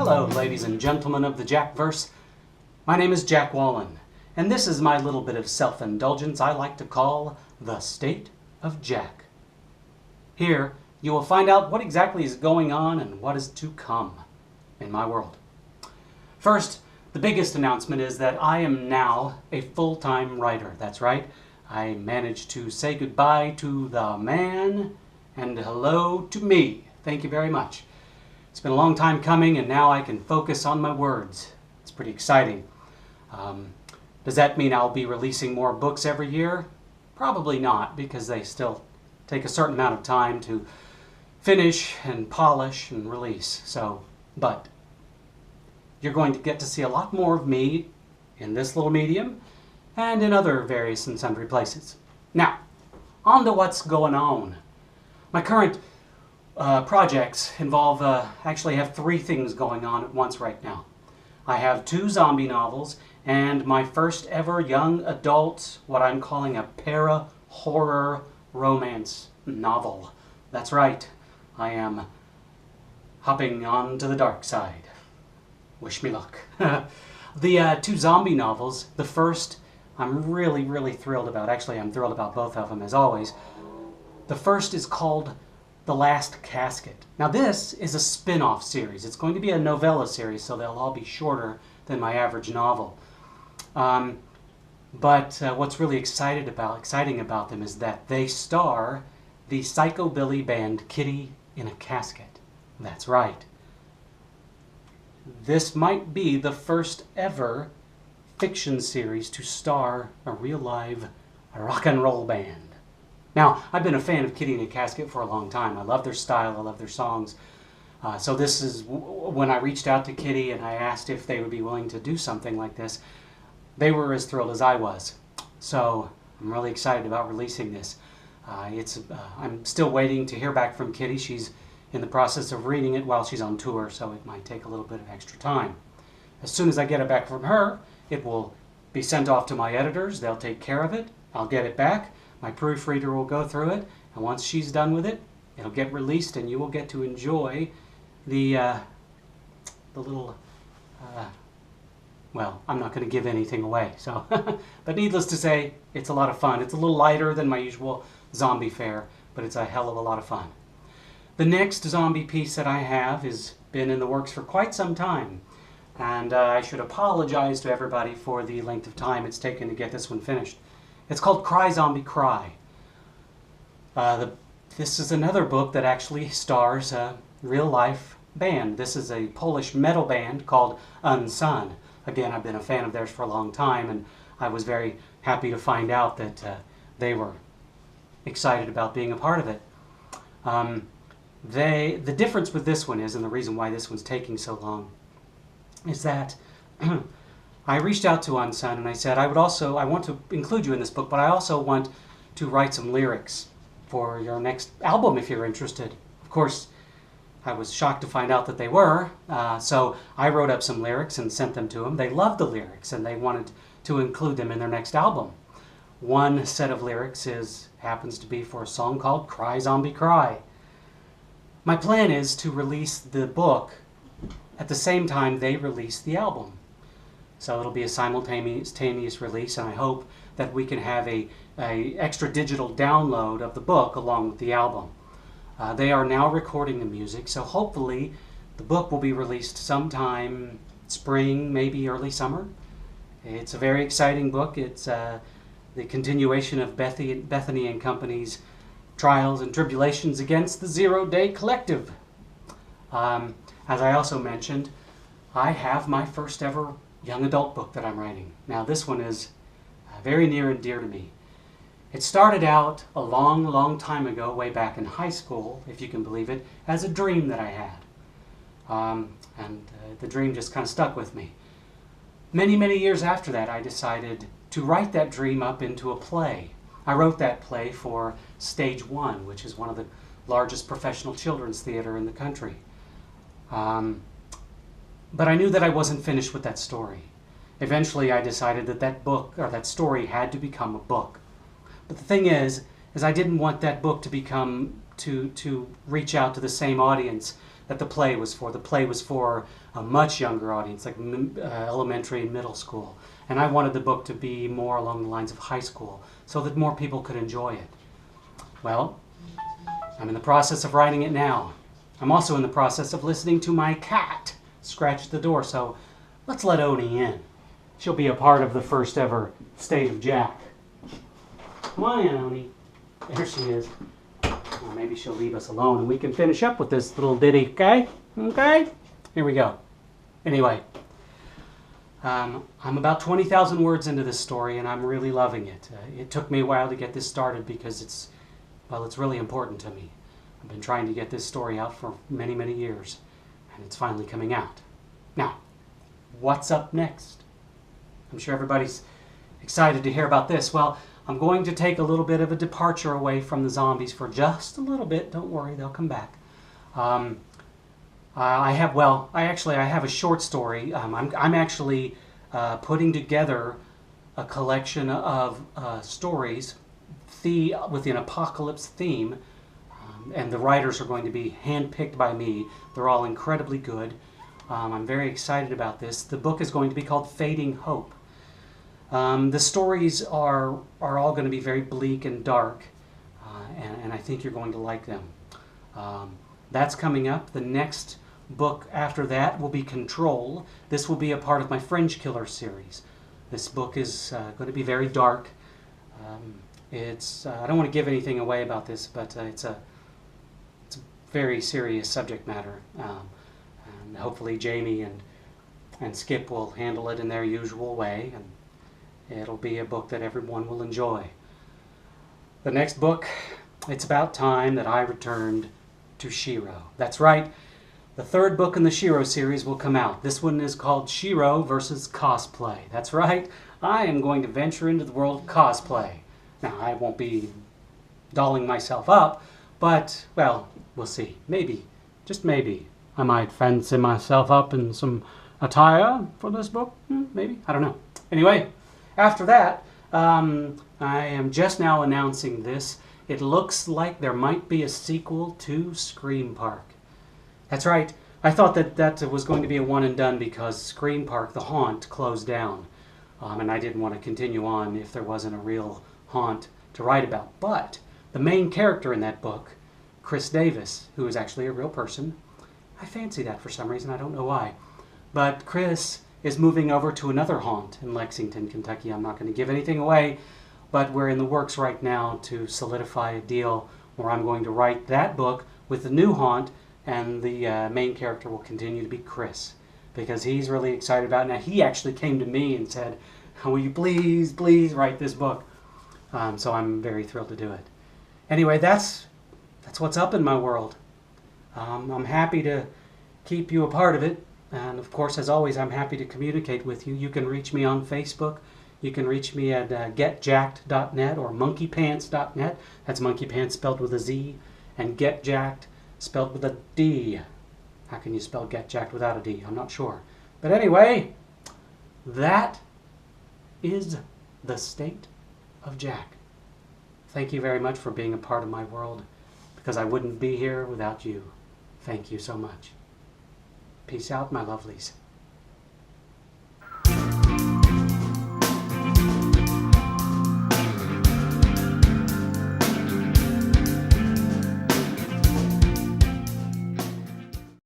Hello, ladies and gentlemen of the Jackverse. My name is Jack Wallen, and this is my little bit of self-indulgence I like to call the State of Jack. Here, you will find out what exactly is going on and what is to come in my world. First, the biggest announcement is that I am now a full-time writer. That's right. I managed to say goodbye to the man and hello to me. Thank you very much. It's been a long time coming, and now I can focus on my words. It's pretty exciting. Does that mean I'll be releasing more books every year? Probably not, because they still take a certain amount of time to finish and polish and release. But you're going to get to see a lot more of me in this little medium and in other various and sundry places. Now, on to what's going on. My current projects involve, actually have three things going on at once right now. I have 2 zombie novels and my first ever young adult, what I'm calling a para-horror romance novel. That's right, I am hopping onto the dark side. Wish me luck. The 2 zombie novels, the first I'm really thrilled about. Actually, I'm thrilled about both of them, as always. The first is called The Last Casket. Now this is a spin-off series. It's going to be a novella series, so they'll all be shorter than my average novel. But what's really exciting about them is that they star the psychobilly band Kitty in a Casket. That's right. This might be the first ever fiction series to star a real live rock and roll band. Now, I've been a fan of Kitty in a Casket for a long time. I love their style, I love their songs. So this is when I reached out to Kitty and I asked if they would be willing to do something like this. They were as thrilled as I was. So I'm really excited about releasing this. I'm still waiting to hear back from Kitty. She's in the process of reading it while she's on tour, so it might take a little bit of extra time. As soon as I get it back from her, it will be sent off to my editors. They'll take care of it. I'll get it back. My proofreader will go through it, and once she's done with it, it'll get released, and you will get to enjoy the little, well, I'm not going to give anything away, so, but needless to say, it's a lot of fun. It's a little lighter than my usual zombie fare, but it's a hell of a lot of fun. The next zombie piece that I have has been in the works for quite some time, and I should apologize to everybody for the length of time it's taken to get this one finished. It's called Cry Zombie Cry. This is another book that actually stars a real-life band. This is a Polish metal band called Unsun. Again, I've been a fan of theirs for a long time, and I was very happy to find out that they were excited about being a part of it. The difference with this one is, and the reason why this one's taking so long, is that I reached out to Unsun and I said, I want to include you in this book, but I also want to write some lyrics for your next album if you're interested. Of course, I was shocked to find out that they were, so I wrote up some lyrics and sent them to them. They loved the lyrics and they wanted to include them in their next album. One set of lyrics happens to be for a song called Cry Zombie Cry. My plan is to release the book at the same time they release the album. So it'll be a simultaneous release, and I hope that we can have a extra digital download of the book along with the album. They are now recording the music, so hopefully the book will be released sometime spring, maybe early summer. It's a very exciting book. It's the continuation of Bethany and Company's trials and tribulations against the Zero-Day Collective. As I also mentioned, I have my first ever young adult book that I'm writing. Now this one is very near and dear to me. It started out a long time ago, way back in high school, if you can believe it, as a dream that I had. The dream just kind of stuck with me. Many years after that, I decided to write that dream up into a play. I wrote that play for Stage 1, which is one of the largest professional children's theater in the country. But I knew that I wasn't finished with that story. Eventually I decided that that book, or that story, had to become a book. But the thing is I didn't want that book to reach out to the same audience that the play was for. The play was for a much younger audience, like elementary and middle school. And I wanted the book to be more along the lines of high school so that more people could enjoy it. Well, I'm in the process of writing it now. I'm also in the process of listening to my cat scratch the door, so let's let Oni in. She'll be a part of the first ever State of Jack. Come on in, Oni. There she is. Well, maybe she'll leave us alone and we can finish up with this little ditty, okay? Okay? Here we go. Anyway, I'm about 20,000 words into this story and I'm really loving it. It took me a while to get this started because it's really important to me. I've been trying to get this story out for many, many years and it's finally coming out. Now, what's up next? I'm sure everybody's excited to hear about this. Well, I'm going to take a little bit of a departure away from the zombies for just a little bit. Don't worry, they'll come back. I have a short story. I'm actually putting together a collection of stories with an apocalypse theme, and the writers are going to be handpicked by me. They're all incredibly good. I'm very excited about this. The book is going to be called Fading Hope. The stories are all going to be very bleak and dark, and I think you're going to like them. That's coming up. The next book after that will be Control. This will be a part of my Fringe Killer series. This book is going to be very dark. I don't want to give anything away about this, but it's a very serious subject matter. And hopefully Jamie and Skip will handle it in their usual way, and it'll be a book that everyone will enjoy. The next book, it's about time that I returned to Shiro. That's right, the third book in the Shiro series will come out. This one is called Shiro versus Cosplay. That's right, I am going to venture into the world of cosplay. Now, I won't be dolling myself up, but, well, we'll see. Maybe, just maybe, I might fancy myself up in some attire for this book. Maybe, I don't know. Anyway, after that, I am just now announcing this. It looks like there might be a sequel to Scream Park. That's right. I thought that was going to be a one and done because Scream Park, the haunt, closed down. And I didn't want to continue on if there wasn't a real haunt to write about. But the main character in that book, Chris Davis, who is actually a real person, I fancy that for some reason. I don't know why. But Chris is moving over to another haunt in Lexington, Kentucky. I'm not going to give anything away, but we're in the works right now to solidify a deal where I'm going to write that book with the new haunt, and the main character will continue to be Chris, because he's really excited about it. Now, he actually came to me and said, will you please write this book? So I'm very thrilled to do it. Anyway, that's what's up in my world. I'm happy to keep you a part of it. And of course, as always, I'm happy to communicate with you. You can reach me on Facebook. You can reach me at getjacked.net or monkeypants.net. That's monkeypants spelled with a Z, and getjacked spelled with a D. How can you spell getjacked without a D? I'm not sure. But anyway, that is the State of Jack. Thank you very much for being a part of my world, because I wouldn't be here without you. Thank you so much. Peace out, my lovelies.